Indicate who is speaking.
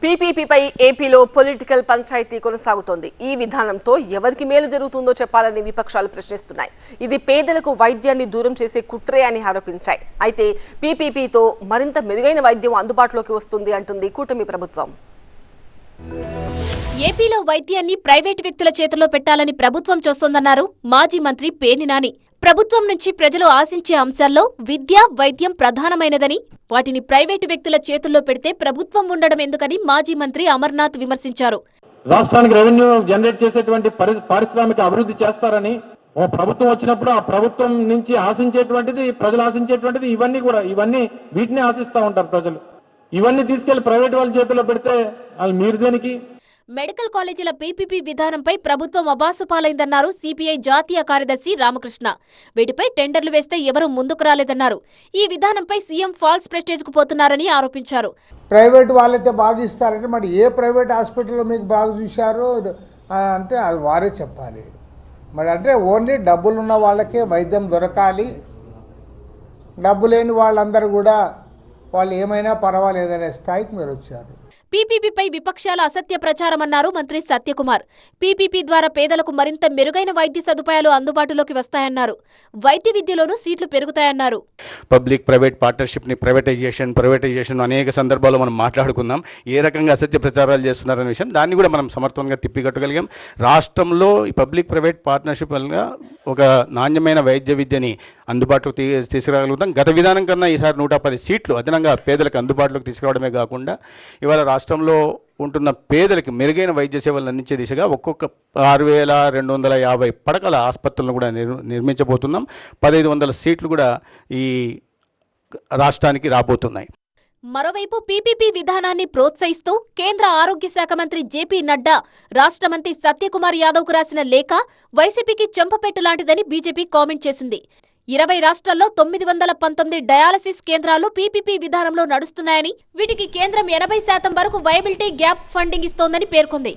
Speaker 1: పీపీపీపై ఏపీలో పొలిటికల్ పంచాయతీ కొనసాగుతోంది. ఈ విధానంతో ఎవరికి మేలు జరుగుతుందో చెప్పాలని విపక్షాలు ప్రశ్నిస్తున్నాయి. ఇది పేదలకు వైద్యాన్ని దూరం చేసే కుట్రే అని ఆరోపించాయి. అయితే పీపీపీతో మరింత మెరుగైన వైద్యం అందుబాటులోకి వస్తుంది అంటుంది కూటమి ప్రభుత్వం.
Speaker 2: ఏపీలో వైద్యాన్ని ప్రైవేటు వ్యక్తుల చేతుల్లో పెట్టాలని ప్రభుత్వం చూస్తోందన్నారు మాజీ మంత్రి పేర్ని నాని. ప్రభుత్వం నుంచి ప్రజలు ఆశించే అంశాల్లో విద్య, వైద్యం ప్రధానమైనదని, వాటిని ప్రైవేటు వ్యక్తుల చేతుల్లో పెడితే ప్రభుత్వం ఉండడం ఎందుకని మాజీ మంత్రి అమర్నాథ్ విమర్శించారు.
Speaker 3: రాష్ట్రానికి రెవెన్యూ జనరేట్ చేసేటువంటి పారిశ్రామిక అభివృద్ధి చేస్తారని ఓ ప్రభుత్వం వచ్చినప్పుడు ఆ ప్రభుత్వం నుంచి ఆశించేటువంటిది, ప్రజలు ఆశించేటువంటిది ఇవన్నీ వీటిని ఆశిస్తూ ఉంటారు ప్రజలు. ఇవన్నీ తీసుకెళ్లి ప్రైవేట్ వాళ్ళ చేతుల్లో పెడితే వాళ్ళు మీరు దేనికి?
Speaker 2: మెడికల్ కాలేజీల పీపీపీ విధానంపై ప్రభుత్వం అబాసుపాలైందన్నారు సిపిఐ జాతీయ కార్యదర్శి రామకృష్ణ. వీటిపై టెండర్లు వేస్తే ఎవరూ ముందుకు రాలేదన్నారు. ఈ విధానంపై సీఎం ఫాల్స్ ప్రెస్టేజ్ కు పోతున్నారని ఆరోపించారు.
Speaker 4: ప్రైవేట్ వాళ్ళైతే బాగా ఇస్తారంటే మరి ఏ ప్రైవేట్ హాస్పిటల్లో మీకు బాగా చూశారో అంటే అది వారే చెప్పాలి. మరి అంటే ఓన్లీ డబ్బులు ఉన్న వాళ్ళకే వైద్యం దొరకాలి, డబ్బు లేని వాళ్ళందరూ కూడా వాళ్ళు ఏమైనా పర్వాలేదనే స్థాయికి మీరు వచ్చారు.
Speaker 2: పీపీపీపై విపక్షాల అసత్య ప్రచారమన్నారు మంత్రి సత్యకుమార్. పీపీపీ ద్వారా పేదలకు మరింత మెరుగైన వైద్య సదుపాయాలు అందుబాటులోకి వస్తాయన్నారు. వైద్య విద్యలోనూ సీట్లు పెరుగుతాయన్నారు.
Speaker 5: పబ్లిక్ ప్రైవేట్ పార్ట్నర్షిప్ని ప్రైవేటైజేషన్ అనేక సందర్భాల్లో మనం మాట్లాడుకున్నాం. ఏ రకంగా అసత్య ప్రచారాలు చేస్తున్నారనే విషయం దాన్ని కూడా మనం సమర్థవంతంగా తిప్పికట్టగలిగాం. రాష్ట్రంలో ఈ పబ్లిక్ ప్రైవేట్ పార్ట్నర్షిప్ వల్ల ఒక నాణ్యమైన వైద్య విద్యని అందుబాటులోకి తీసుకురాగలుగుతాం. గత విధానం కన్నా ఈసారి 110 సీట్లు అదనంగా పేదలకు అందుబాటులోకి తీసుకురావడమే కాకుండా ఇవాళ రాష్ట్రంలో ఉంటున్న పేదలకు మెరుగైన వైద్య సేవలు అందించే దిశగా ఒక్కొక్క 6,250 పడకల ఆసుపత్రులను కూడా నిర్మించబోతున్నాం. 1,500 సీట్లు కూడా ఈ రాష్ట్రానికి రాబోతున్నాయి.
Speaker 2: మరోవైపు పీపీపీ విధానాన్ని ప్రోత్సహిస్తూ కేంద్ర ఆరోగ్య శాఖ మంత్రి జేపీ నడ్డా రాష్ట్ర మంత్రి సత్యకుమార్ యాదవ్కు రాసిన లేఖ వైసీపీకి చెంపపెట్టు లాంటిదని బీజేపీ కామెంట్ చేసింది. 20 రాష్ట్రాల్లో 919 డయాలసిస్ కేంద్రాలు పీపీపీ విధానంలో నడుస్తున్నాయని, వీటికి కేంద్రం 80% వరకు వైబిలిటీ గ్యాప్ ఫండింగ్ ఇస్తోందని పేర్కొంది.